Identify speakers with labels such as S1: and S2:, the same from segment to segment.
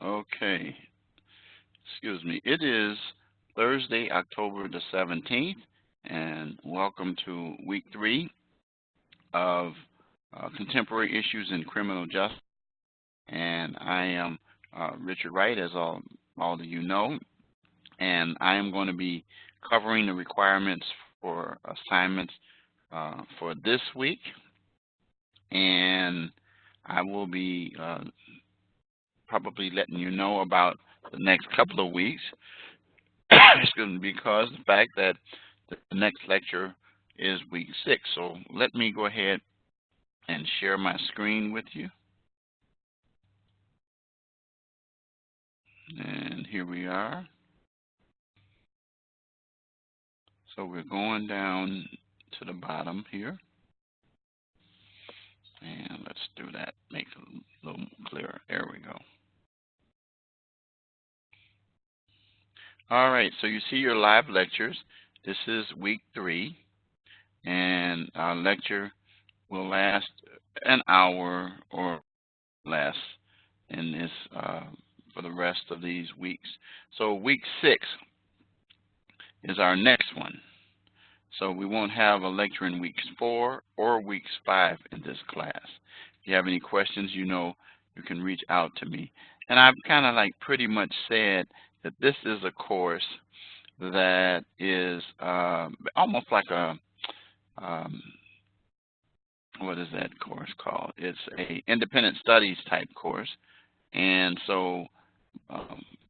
S1: Okay, excuse me. It is Thursday, October the 17th, and welcome to week 3 of Contemporary Issues in Criminal Justice. And I am Richard Wright, as all of you know, and I am going to be covering the requirements for assignments for this week, and I will be probably letting you know about the next couple of weeks. Excuse me, because the fact that the next lecture is week 6. So let me go ahead and share my screen with you. And here we are. So we're going down to the bottom here. And let's do that, make it a little clearer. There we go. All right, so you see your live lectures. This is week 3, and our lecture will last an hour or less in this for the rest of these weeks. So week 6 is our next one. So we won't have a lecture in weeks 4 or weeks 5 in this class. If you have any questions, you know you can reach out to me. And I've kind of like pretty much said that this is a course that is almost like a what is that course called? It's a independent studies type course, and so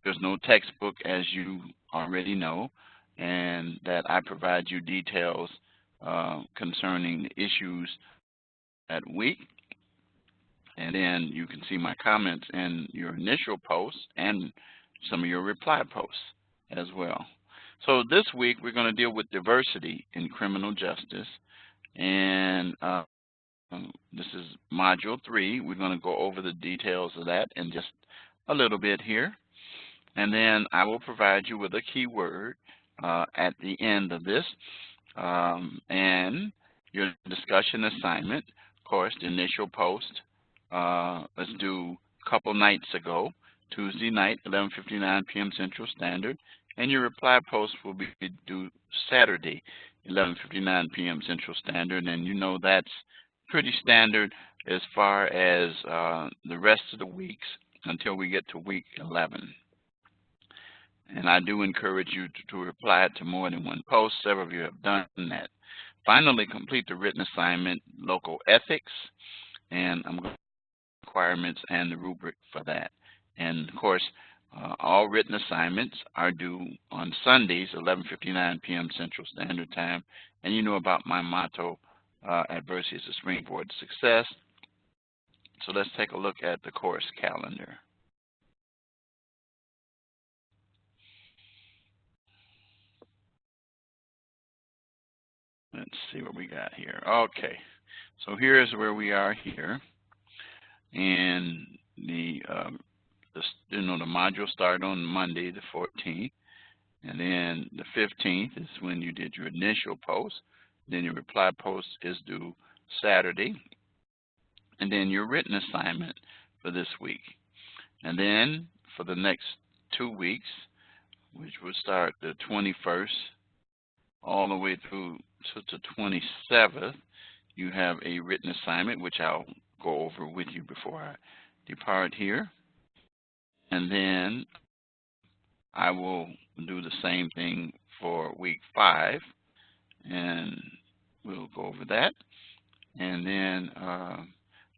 S1: there's no textbook, as you already know, and that I provide you details concerning the issues that week, and then you can see my comments in your initial posts and some of your reply posts as well. So this week we're going to deal with diversity in criminal justice, and this is Module 3. We're going to go over the details of that in just a little bit here. And then I will provide you with a keyword at the end of this. And your discussion assignment, of course, the initial post, let's do a couple nights ago, Tuesday night, 11:59 p.m. Central Standard. And your reply post will be due Saturday, 11:59 p.m. Central Standard. And you know that's pretty standard as far as the rest of the weeks until we get to week 11. And I do encourage you to reply to more than one post. Several of you have done that. Finally, complete the written assignment, local ethics, and I'm going to requirements and the rubric for that. And of course, all written assignments are due on Sundays, 11:59 p.m. Central Standard Time. And you know about my motto, adversity is a springboard to success. So let's take a look at the course calendar. Let's see what we got here. Okay, so here's where we are here, and the module started on Monday the 14th, and then the 15th is when you did your initial post. Then your reply post is due Saturday, and then your written assignment for this week. And then for the next 2 weeks, which will start the 21st all the way through to the 27th, you have a written assignment, which I'll go over with you before I depart here. And then I will do the same thing for week 5, and we'll go over that. And then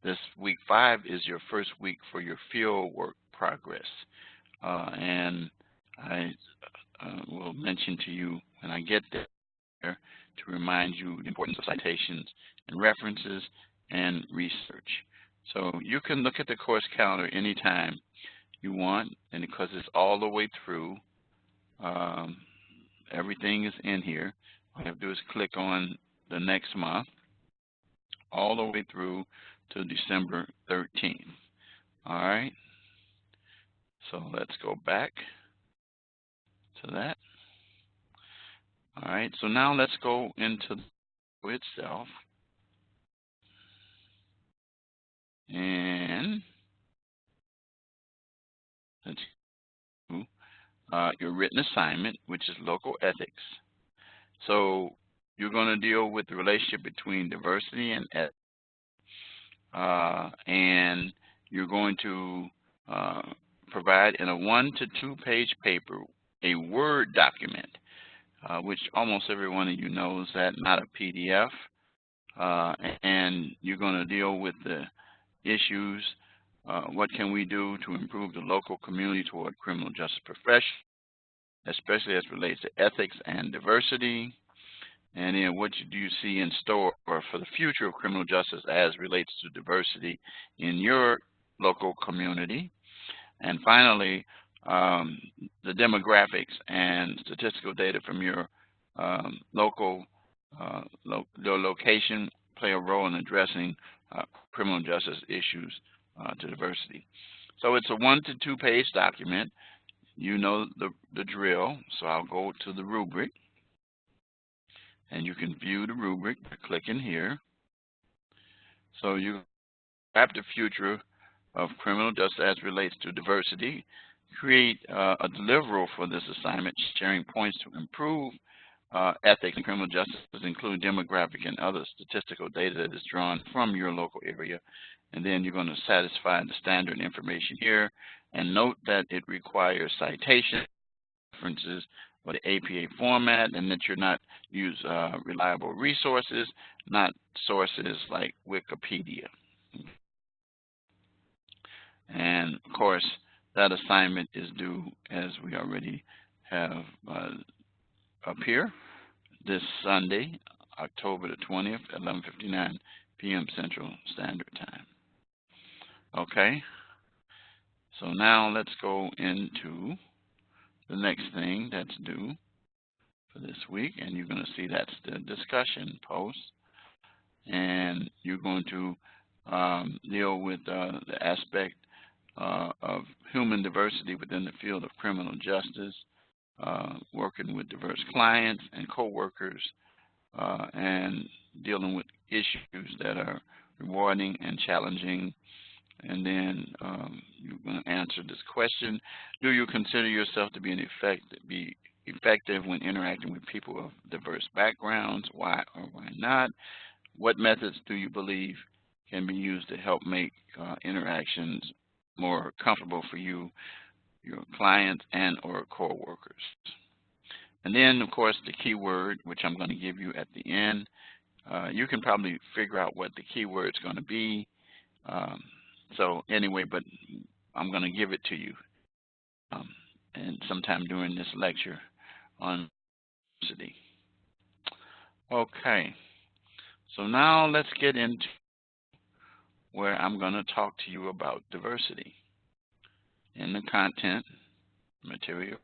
S1: this week 5 is your first week for your field work progress. And I will mention to you when I get there to remind you the importance of citations and references and research. So you can look at the course calendar anytime you want, and because it's all the way through, everything is in here. All you have to do is click on the next month, all the way through to December 13th. All right, so let's go back to that. All right, so now let's go into itself. And let's do your written assignment, which is local ethics. So you're going to deal with the relationship between diversity and ethics, and you're going to provide in a 1 to 2 page paper a Word document, which almost every one of you knows that, not a PDF. And you're going to deal with the issues. What can we do to improve the local community toward criminal justice profession, especially as it relates to ethics and diversity? And then what do you see in store for the future of criminal justice as relates to diversity in your local community? And finally, the demographics and statistical data from your local location play a role in addressing criminal justice issues to diversity. So it's a 1 to 2 page document. You know the drill, so I'll go to the rubric, and you can view the rubric by clicking here. So you map the future of criminal justice as relates to diversity, create a deliverable for this assignment, sharing points to improve ethics and criminal justice, including demographic and other statistical data that is drawn from your local area. And then you're going to satisfy the standard information here, and note that it requires citation references or the APA format, and that you're not use reliable resources, not sources like Wikipedia. And of course, that assignment is due, as we already have up here, this Sunday, October the 20th, 11:59 p.m. Central Standard Time. Okay, so now let's go into the next thing that's due for this week, and you're going to see that's the discussion post, and you're going to deal with the aspect of human diversity within the field of criminal justice, working with diverse clients and co-workers, and dealing with issues that are rewarding and challenging. And then you're going to answer this question: do you consider yourself to be effective when interacting with people of diverse backgrounds? Why or why not? What methods do you believe can be used to help make interactions more comfortable for you, your clients, and or co-workers? And then, of course, the keyword, which I'm going to give you at the end. You can probably figure out what the keyword is going to be. So anyway, but I'm going to give it to you and sometime during this lecture on diversity. Okay, so now let's get into where I'm going to talk to you about diversity. In the content material,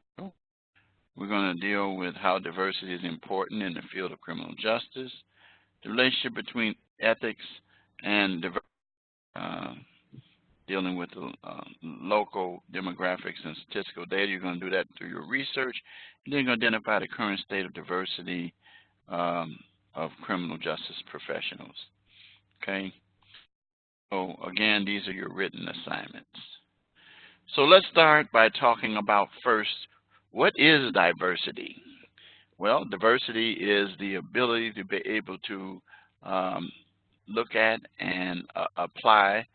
S1: we're going to deal with how diversity is important in the field of criminal justice, the relationship between ethics and diversity, dealing with the local demographics and statistical data. You're going to do that through your research, and then you're going to identify the current state of diversity of criminal justice professionals. Okay? So again, these are your written assignments. So let's start by talking about first, what is diversity? Well, diversity is the ability to be able to look at and apply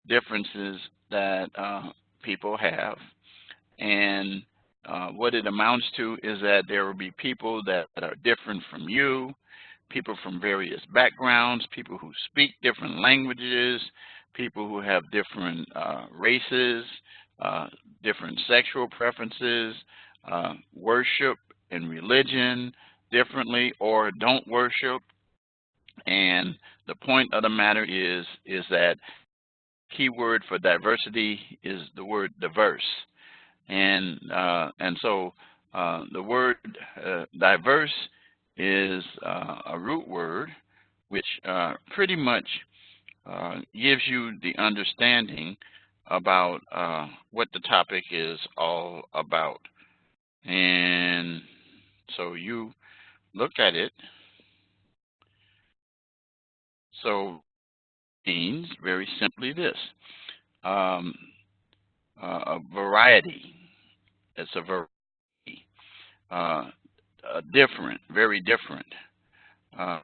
S1: differences that people have. And what it amounts to is that there will be people that are different from you, people from various backgrounds, people who speak different languages, people who have different races, different sexual preferences, worship and religion differently or don't worship. And the point of the matter is that key word for diversity is the word diverse. And so the word diverse is a root word which pretty much gives you the understanding about what the topic is all about. And so you look at it. So means very simply this: um, a variety. It's a variety, different, very different, uh,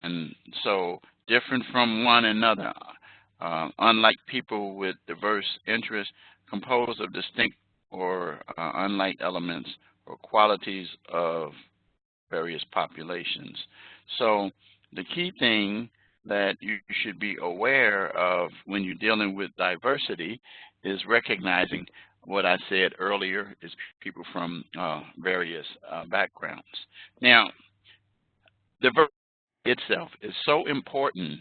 S1: and so different from one another. Unlike people with diverse interests, composed of distinct or unlike elements or qualities of various populations. So the key thing that you should be aware of when you're dealing with diversity is recognizing what I said earlier is people from various backgrounds. Now, diversity itself is so important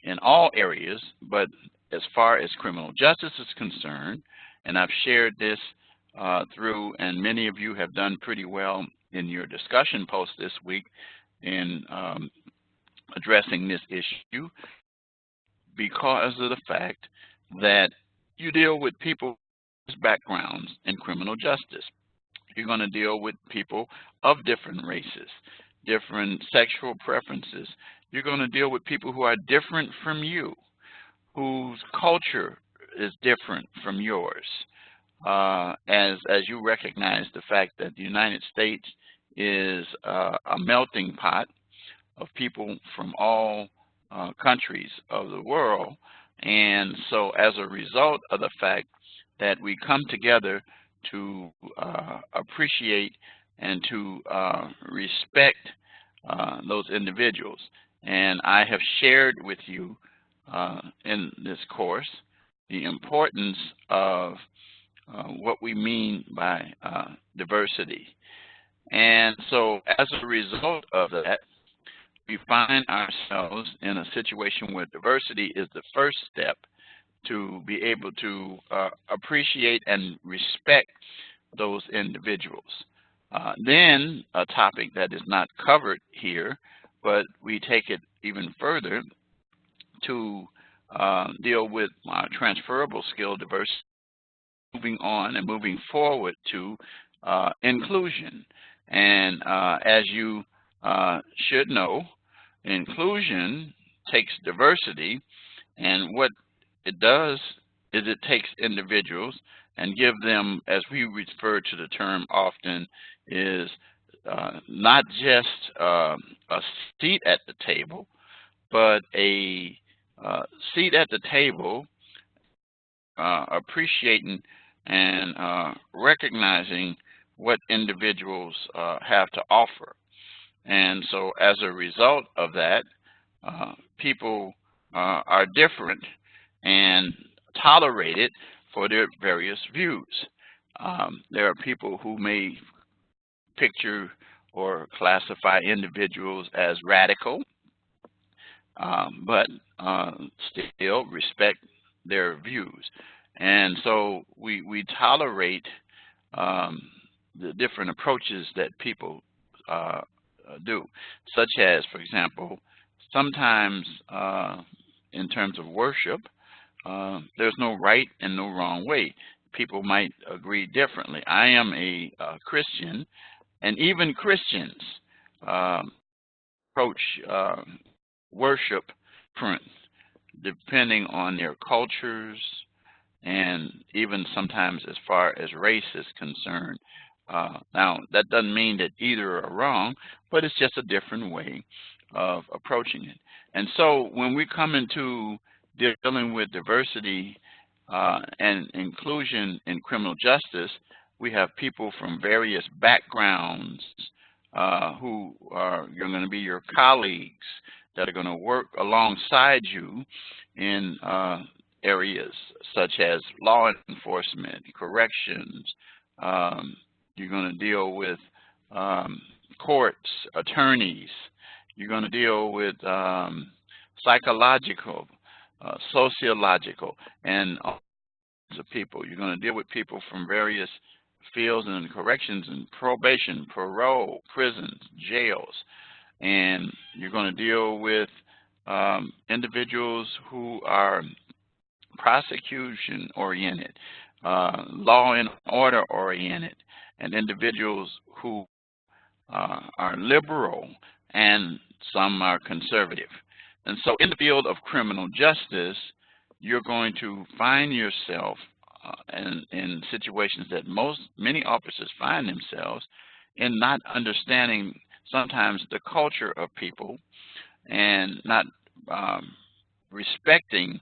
S1: in all areas, but as far as criminal justice is concerned, and I've shared this through, and many of you have done pretty well in your discussion post this week in addressing this issue, because of the fact that you deal with people with backgrounds in criminal justice. You're going to deal with people of different races, different sexual preferences. You're going to deal with people who are different from you, whose culture is different from yours. As you recognize the fact that the United States is a melting pot of people from all countries of the world. And so as a result of the fact that we come together to appreciate and to respect those individuals. And I have shared with you in this course the importance of what we mean by diversity. And so as a result of that, we find ourselves in a situation where diversity is the first step to be able to appreciate and respect those individuals. Then a topic that is not covered here, but we take it even further to deal with transferable skill diversity, moving on and moving forward to inclusion. And as you should know, inclusion takes diversity, and what it does is it takes individuals and give them, as we refer to the term often, is not just a seat at the table, but a seat at the table, appreciating and recognizing what individuals have to offer. And so as a result of that, people are different and tolerated for their various views. There are people who may picture or classify individuals as radical, but still respect their views. And so we tolerate the different approaches that people do, such as, for example, sometimes in terms of worship, there's no right and no wrong way. People might agree differently. I am a Christian, and even Christians approach worship different depending on their cultures, and even sometimes as far as race is concerned. Now, that doesn't mean that either are wrong, but it's just a different way of approaching it. And so when we come into dealing with diversity and inclusion in criminal justice, we have people from various backgrounds who are going to be your colleagues that are going to work alongside you in areas such as law enforcement, corrections. You're going to deal with courts, attorneys. You're going to deal with psychological, sociological, and all kinds of people. You're going to deal with people from various fields in corrections and probation, parole, prisons, jails. And you're going to deal with individuals who are prosecution-oriented, law and order-oriented, and individuals who are liberal, and some are conservative. And so in the field of criminal justice, you're going to find yourself in situations that many officers find themselves in, not understanding sometimes the culture of people and not respecting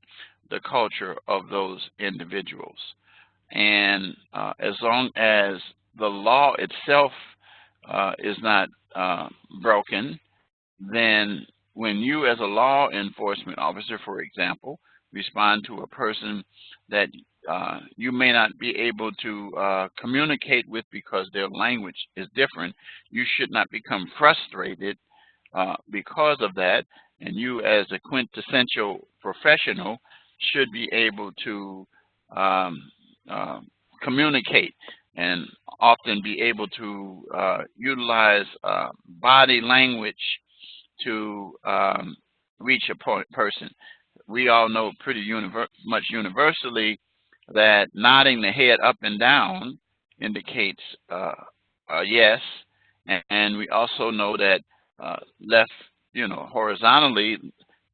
S1: the culture of those individuals. And as long as the law itself is not broken, then when you as a law enforcement officer, for example, respond to a person that you may not be able to communicate with because their language is different, you should not become frustrated because of that. And you as a quintessential professional should be able to communicate and often be able to utilize body language to reach a person. We all know pretty much universally that nodding the head up and down indicates a yes, and we also know that left, horizontally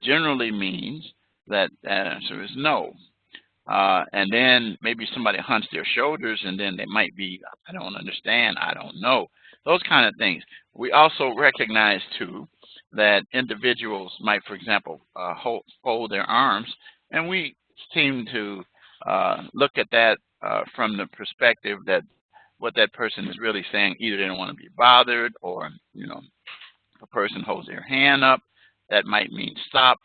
S1: generally means that that answer is no. And then maybe somebody hunts their shoulders, and then they might be, I don't understand, I don't know, those kind of things. We also recognize, too, that individuals might, for example, fold their arms, and we seem to look at that from the perspective that what that person is really saying, either they don't want to be bothered, or, if a person holds their hand up, that might mean stop,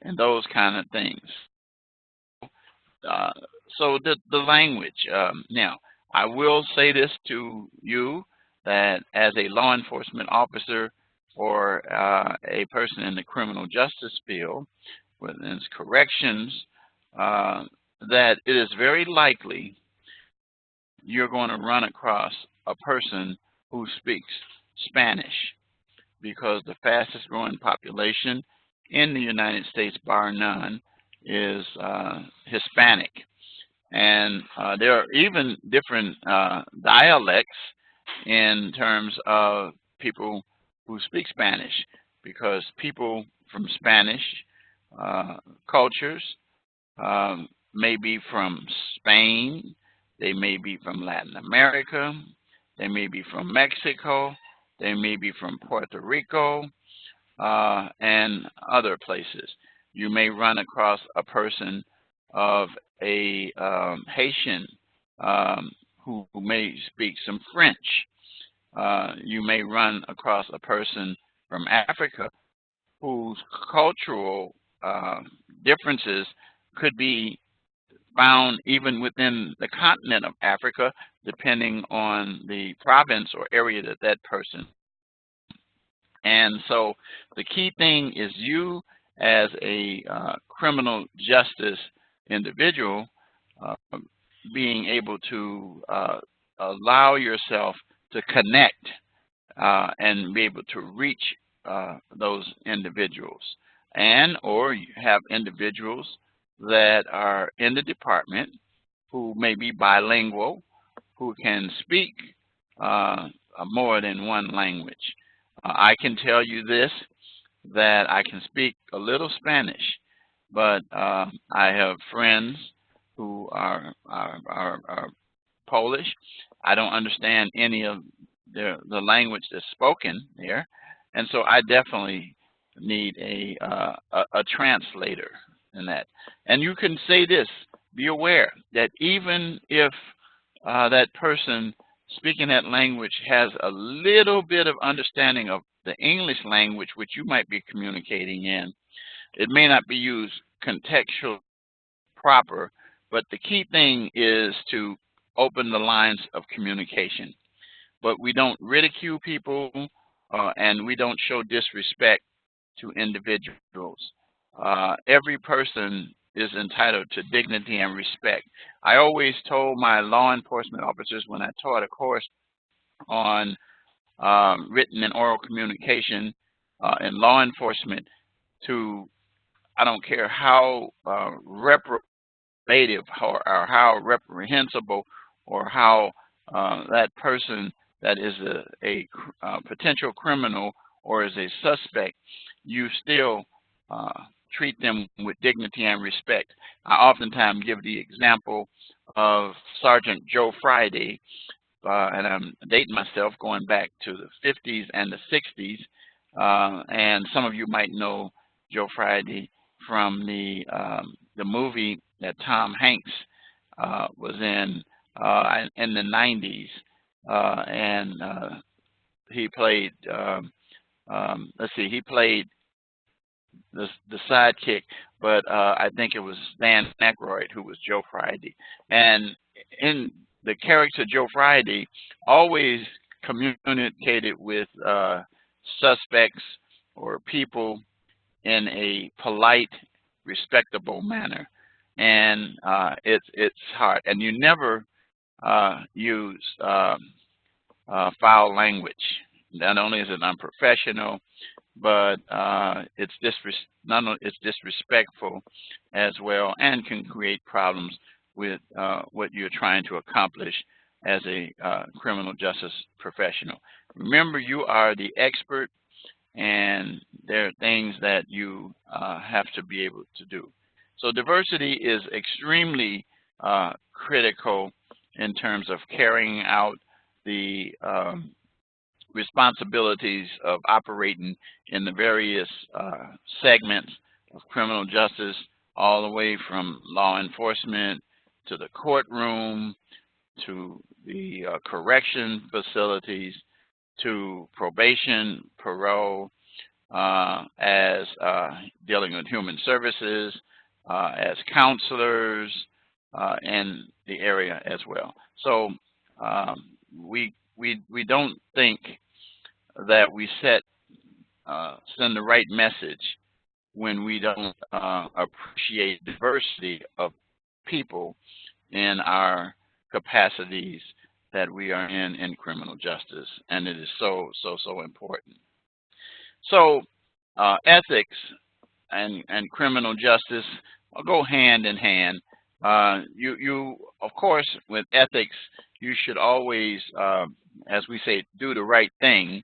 S1: and those kind of things. So the language. Now, I will say this to you, that as a law enforcement officer or a person in the criminal justice field, whether it's corrections, that it is very likely you're going to run across a person who speaks Spanish, because the fastest growing population in the United States, bar none, is Hispanic. And there are even different dialects in terms of people who speak Spanish, because people from Spanish cultures may be from Spain, they may be from Latin America, they may be from Mexico, they may be from Puerto Rico, and other places. You may run across a person of a Haitian who may speak some French. You may run across a person from Africa whose cultural differences could be found even within the continent of Africa, depending on the province or area that that person. And so the key thing is, you as a criminal justice individual being able to allow yourself to connect and be able to reach those individuals. And or you have individuals that are in the department who may be bilingual, who can speak more than one language. I can tell you this, that I can speak a little Spanish, but I have friends who are Polish. I don't understand any of the language that's spoken there, and so I definitely need a translator in that. And you can say this: be aware that even if that person speaking that language has a little bit of understanding of the English language which you might be communicating in, it may not be used contextual proper, but the key thing is to open the lines of communication. But we don't ridicule people and we don't show disrespect to individuals. Every person is entitled to dignity and respect. I always told my law enforcement officers when I taught a course on written and oral communication in law enforcement, to, I don't care how reprobative or how reprehensible or how that person that is a potential criminal or is a suspect, you still treat them with dignity and respect. I oftentimes give the example of Sergeant Joe Friday, and I'm dating myself going back to the 50s and the 60s, and some of you might know Joe Friday from the movie that Tom Hanks was in the 90s, and he played. He played the sidekick, but I think it was Dan Aykroyd who was Joe Friday. And in the character Joe Friday always communicated with suspects or people in a polite, respectable manner. And it's hard. And you never use foul language. Not only is it unprofessional, but it's disrespectful as well, and can create problems with what you're trying to accomplish as a criminal justice professional. Remember, you are the expert, and there are things that you have to be able to do. So diversity is extremely critical in terms of carrying out the responsibilities of operating in the various segments of criminal justice, all the way from law enforcement to the courtroom, to the correction facilities, to probation, parole, as dealing with human services, as counselors in the area as well. So we don't think that we send the right message when we don't appreciate diversity of people in our capacities that we are in criminal justice, and it is so important. So ethics and criminal justice go hand in hand. You of course, with ethics, you should always, as we say, do the right thing,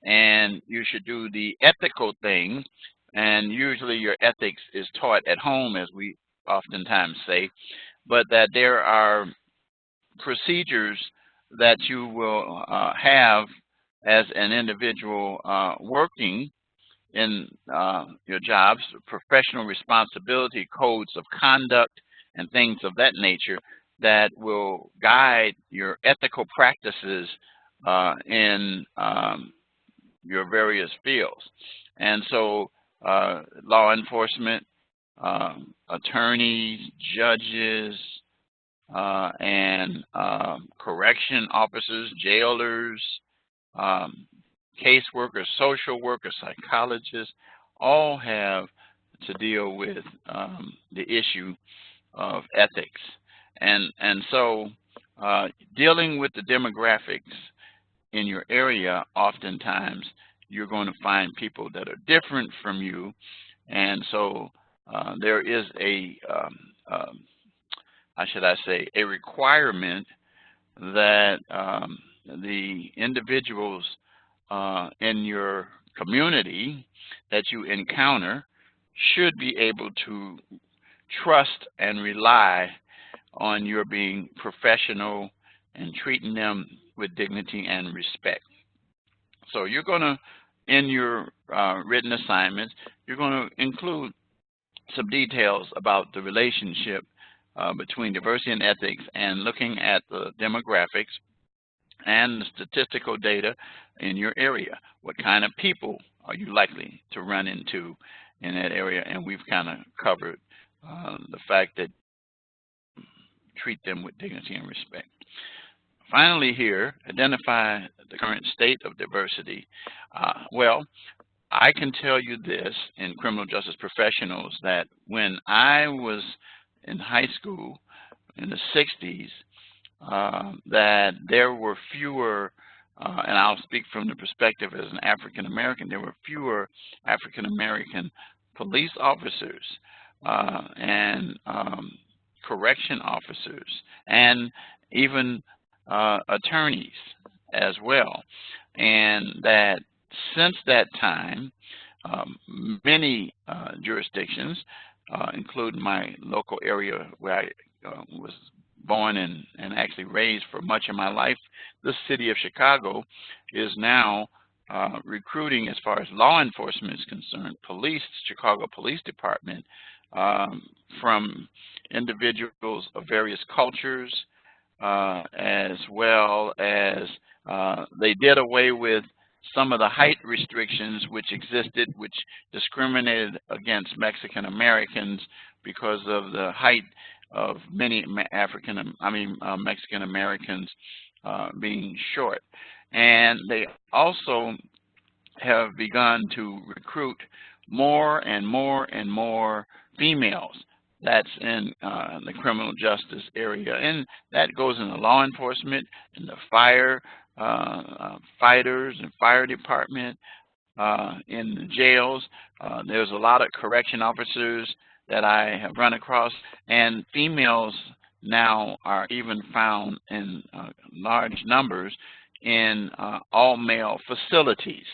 S1: and you should do the ethical thing. And usually your ethics is taught at home, as we oftentimes say, but that there are procedures that you will have as an individual working in your jobs, professional responsibility, codes of conduct, and things of that nature that will guide your ethical practices in your various fields. And so law enforcement, attorneys, judges, and correction officers, jailers, caseworkers, social workers, psychologists, all have to deal with the issue of ethics. And so dealing with the demographics in your area, oftentimes you're going to find people that are different from you. And so there is a requirement that the individuals in your community that you encounter should be able to trust and rely on your being professional and treating them with dignity and respect. So you're going to, in your written assignments, you're going to include some details about the relationship between diversity and ethics, and looking at the demographics and the statistical data in your area. What kind of people are you likely to run into in that area? And we've kind of covered the fact that treat them with dignity and respect. Finally here, identify the current state of diversity. Well, I can tell you this in criminal justice professionals, that when I was in high school in the 60s, that there were fewer, and I'll speak from the perspective as an African American, there were fewer African American police officers and correction officers, and even attorneys as well. And that since that time, many jurisdictions, including my local area where I was born and actually raised for much of my life. This city of Chicago is now recruiting, as far as law enforcement is concerned, Chicago Police Department, from individuals of various cultures, as well as they did away with some of the height restrictions which existed, which discriminated against Mexican Americans because of the height of many Mexican Americans being short. And they also have begun to recruit more and more and more females. That's in the criminal justice area, and that goes in the law enforcement, in the fighters and fire department, in the jails. There's a lot of correction officers that I have run across, and females now are even found in large numbers in all-male facilities,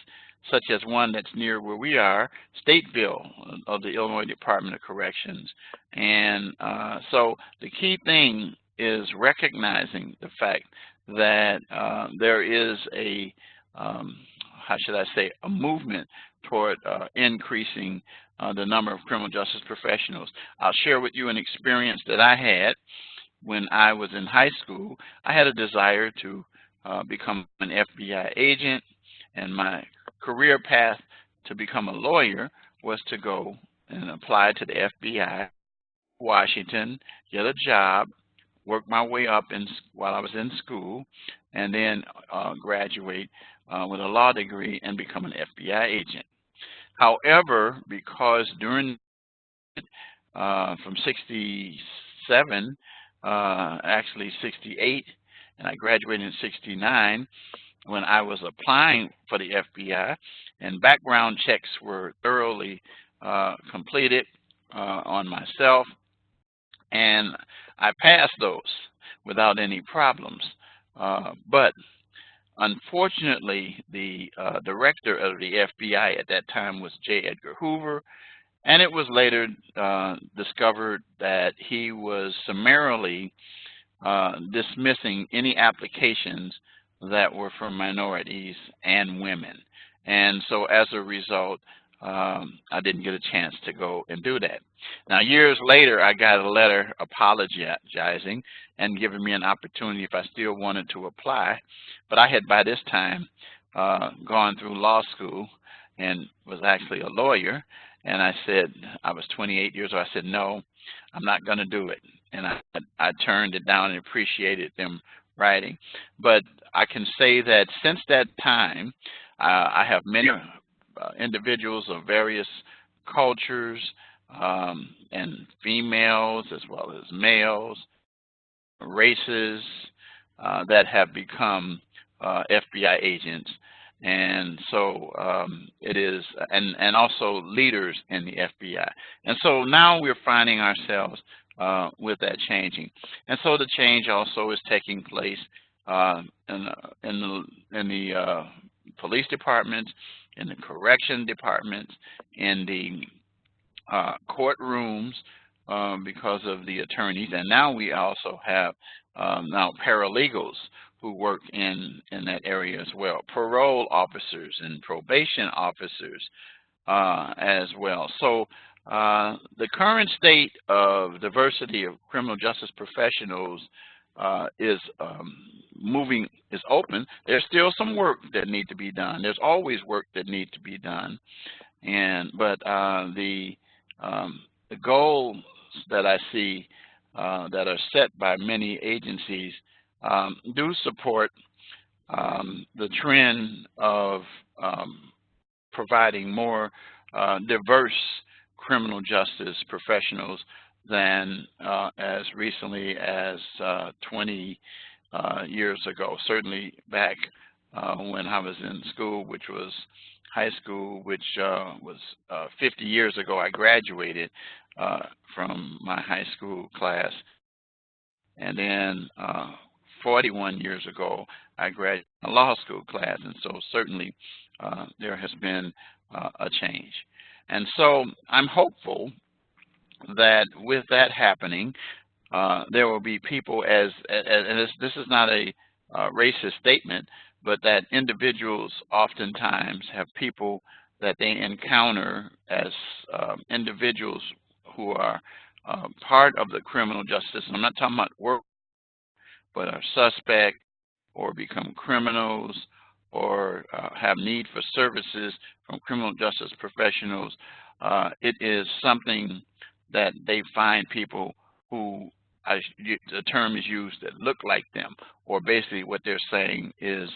S1: such as one that's near where we are, Stateville of the Illinois Department of Corrections. And so the key thing is recognizing the fact that there is a, a movement toward increasing the number of criminal justice professionals. I'll share with you an experience that I had when I was in high school. I had a desire to become an FBI agent, and my career path to become a lawyer was to go and apply to the FBI, Washington, get a job, work my way up while I was in school, and then graduate with a law degree and become an FBI agent. However, because during from 67, actually 68, and I graduated in 69, when I was applying for the FBI, and background checks were thoroughly completed on myself, and I passed those without any problems. But unfortunately, the director of the FBI at that time was J. Edgar Hoover, and it was later discovered that he was summarily dismissing any applications that were for minorities and women. And so as a result, I didn't get a chance to go and do that. Now, years later, I got a letter apologizing and giving me an opportunity if I still wanted to apply. But I had by this time gone through law school and was actually a lawyer. And I said, I was 28 years old. I said, no, I'm not going to do it. And I turned it down and appreciated them writing. But I can say that since that time, I have many individuals of various cultures and females as well as males, races that have become FBI agents. And so it is, and also leaders in the FBI. And so now we're finding ourselves with that changing. And so the change also is taking place in the police departments, in the correction departments, in the courtrooms because of the attorneys. And now we also have now paralegals who work in that area as well, parole officers and probation officers as well. So the current state of diversity of criminal justice professionals is open. There's still some work that needs to be done. There's always work that needs to be done, but the goals that I see that are set by many agencies do support the trend of providing more diverse criminal justice professionals than as recently as 20 years ago. Certainly back when I was in school, which was high school, which was 50 years ago, I graduated from my high school class. And then 41 years ago, I graduated a law school class. And so certainly there has been a change. And so I'm hopeful that with that happening, there will be people and this is not a racist statement, but that individuals oftentimes have people that they encounter as individuals who are part of the criminal justice system. I'm not talking about work, but are suspect or become criminals or have need for services from criminal justice professionals. It is something that they find people who, the term is used, that look like them, or basically what they're saying is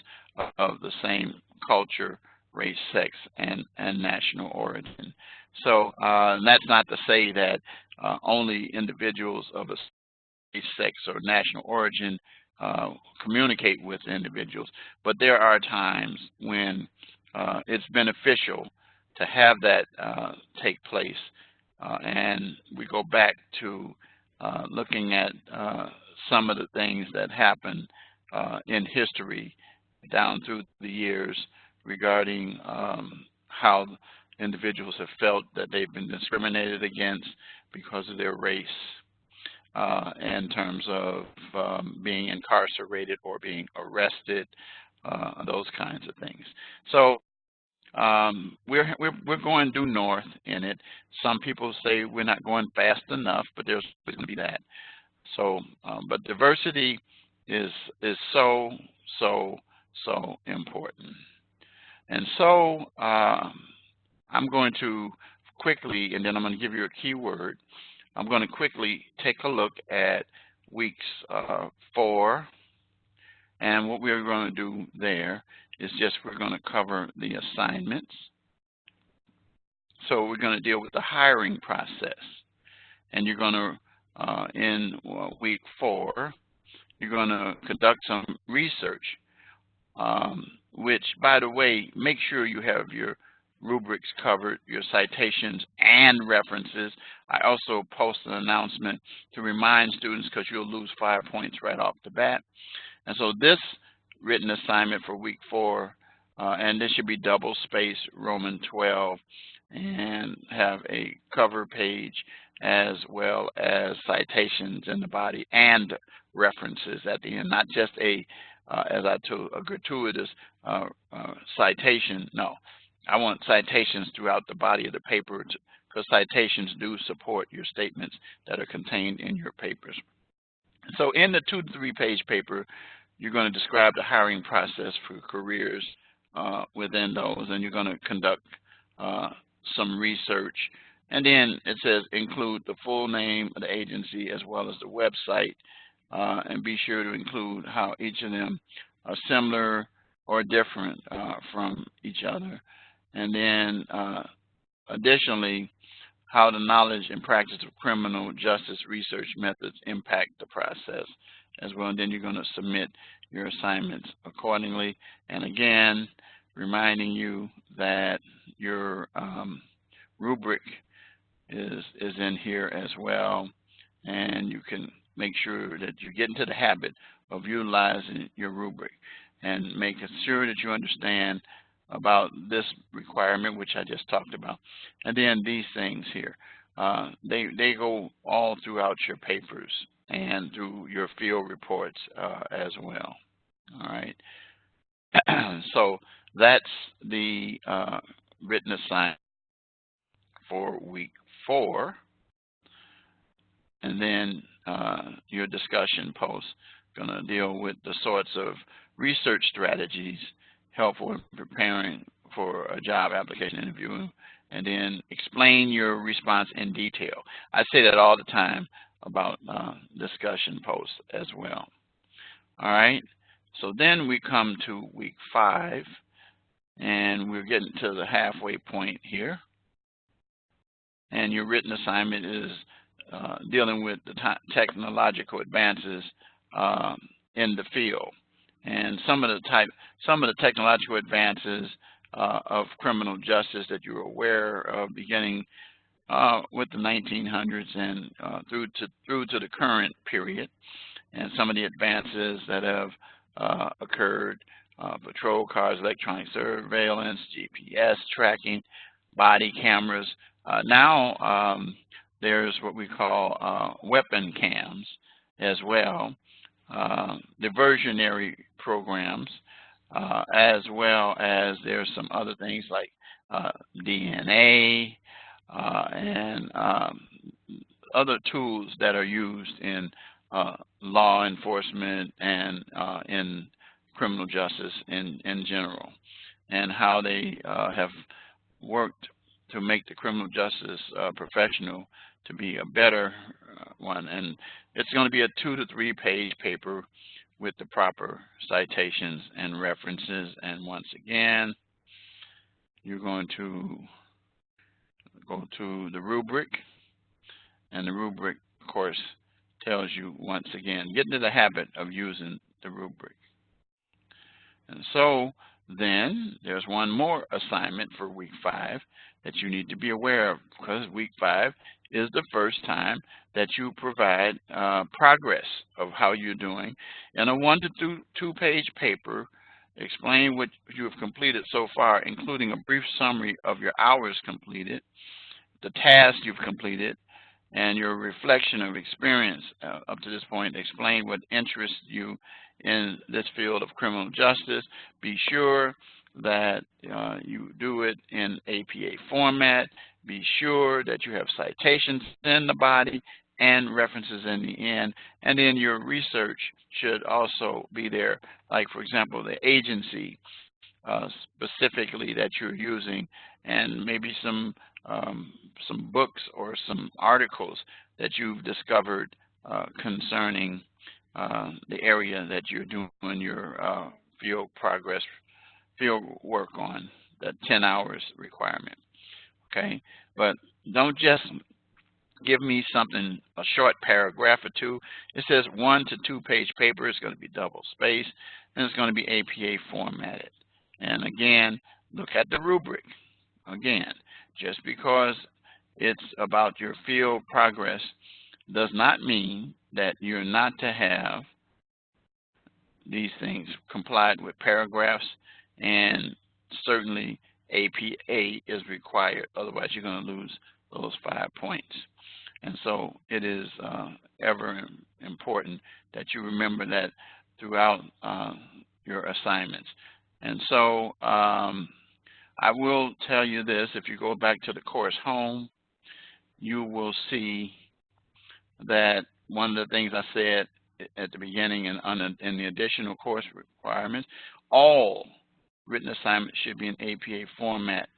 S1: of the same culture, race, sex, and national origin. So that's not to say that only individuals of a race, sex, or national origin communicate with individuals, but there are times when it's beneficial to have that take place. And we go back to looking at some of the things that happened in history down through the years regarding how individuals have felt that they've been discriminated against because of their race, in terms of being incarcerated or being arrested, those kinds of things. So we're going due north in it. Some people say we're not going fast enough, but there's going to be that. So, but diversity is so important. And so I'm going to quickly, and then I'm going to give you a keyword. I'm going to quickly take a look at weeks 4, and what we're going to do there is just we're going to cover the assignments. So we're going to deal with the hiring process, and you're going to, in week 4, you're going to conduct some research, which, by the way, make sure you have your rubrics covered, your citations and references. I also post an announcement to remind students, because you'll lose 5 points right off the bat. And so this written assignment for week 4, and this should be double space Roman 12, and have a cover page as well as citations in the body and references at the end, not just a gratuitous citation. No, I want citations throughout the body of the paper, because citations do support your statements that are contained in your papers. So in the 2 to 3 page paper, you're going to describe the hiring process for careers within those, and you're going to conduct some research. And then it says include the full name of the agency as well as the website, and be sure to include how each of them are similar or different from each other. And then additionally, how the knowledge and practice of criminal justice research methods impact the process as well. And then you're going to submit your assignments accordingly. And again, reminding you that your rubric is in here as well, and you can make sure that you get into the habit of utilizing your rubric and making sure that you understand about this requirement, which I just talked about. And then these things here, they go all throughout your papers and through your field reports as well. All right. So that's the written assignment for week 4. And then your discussion post going to deal with the sorts of research strategies helpful in preparing for a job application interview, and then explain your response in detail. I say that all the time about discussion posts as well. All right, so then we come to week 5, and we're getting to the halfway point here. And your written assignment is dealing with the technological advances in the field, and some of the technological advances of criminal justice that you're aware of, beginning with the 1900s and through to the current period, and some of the advances that have occurred patrol cars, electronic surveillance, GPS tracking, body cameras. Now there's what we call weapon cams as well, diversionary programs, as well as there's some other things like DNA and other tools that are used in law enforcement and in criminal justice in general, and how they have worked to make the criminal justice professional to be a better one. And it's going to be a 2 to 3 page paper with the proper citations and references. And once again, you're going to go to the rubric, and the rubric, of course, tells you once again, get into the habit of using the rubric. And so then there's one more assignment for week 5 that you need to be aware of, because week 5 is the first time that you provide progress of how you're doing in a 1 to 2 page paper. Explain what you have completed so far, including a brief summary of your hours completed, the tasks you've completed, and your reflection of experience up to this point. Explain what interests you in this field of criminal justice. Be sure that you do it in APA format. Be sure that you have citations in the body and references in the end. And then your research should also be there, like, for example, the agency specifically that you're using, and maybe some books or some articles that you've discovered concerning the area that you're doing your field work on, the 10 hours requirement. Okay, but don't just give me something, a short paragraph or two. It says 1 to 2 page paper. It's going to be double spaced, and it's going to be APA formatted. And again, look at the rubric. Again, just because it's about your field progress does not mean that you're not to have these things complied with paragraphs, and certainly APA is required. Otherwise, you're going to lose those 5 points. And so it is ever important that you remember that throughout your assignments. And so I will tell you this: if you go back to the course home, you will see that one of the things I said at the beginning and in the additional course requirements, all written assignments should be in APA format.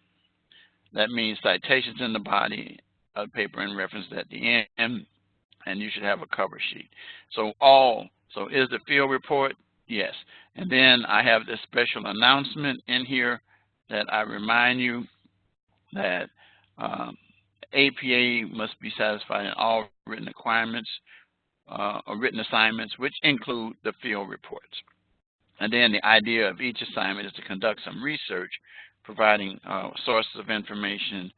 S1: That means citations in the body of paper and reference at the end, and you should have a cover sheet. So is the field report? Yes. And then I have this special announcement in here that I remind you that APA must be satisfied in all written requirements or written assignments, which include the field reports. And then the idea of each assignment is to conduct some research, providing sources of information.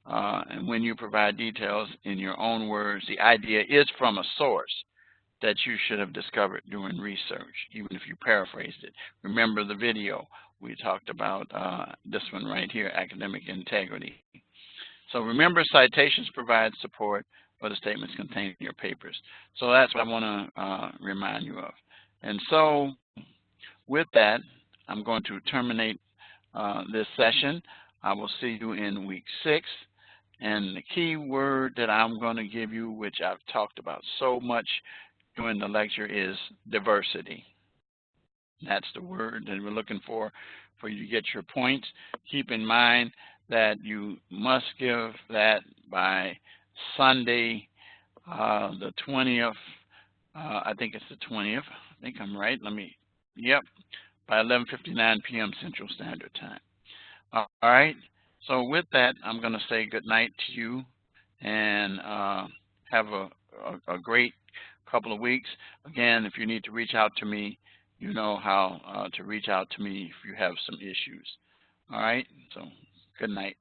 S1: And when you provide details in your own words, the idea is from a source that you should have discovered during research, even if you paraphrased it. Remember the video, we talked about this one right here, academic integrity. So remember, citations provide support for the statements contained in your papers. So that's what I want to remind you of. And so with that, I'm going to terminate this session. I will see you in week 6. And the key word that I'm going to give you, which I've talked about so much during the lecture, is diversity. That's the word that we're looking for you to get your points. Keep in mind that you must give that by Sunday, the 20th. I think it's the 20th. I think I'm right. Yep, by 11:59 p.m. Central Standard Time. All right. So with that, I'm going to say good night to you, and have a great couple of weeks. Again, if you need to reach out to me, you know how to reach out to me if you have some issues. All right. So good night.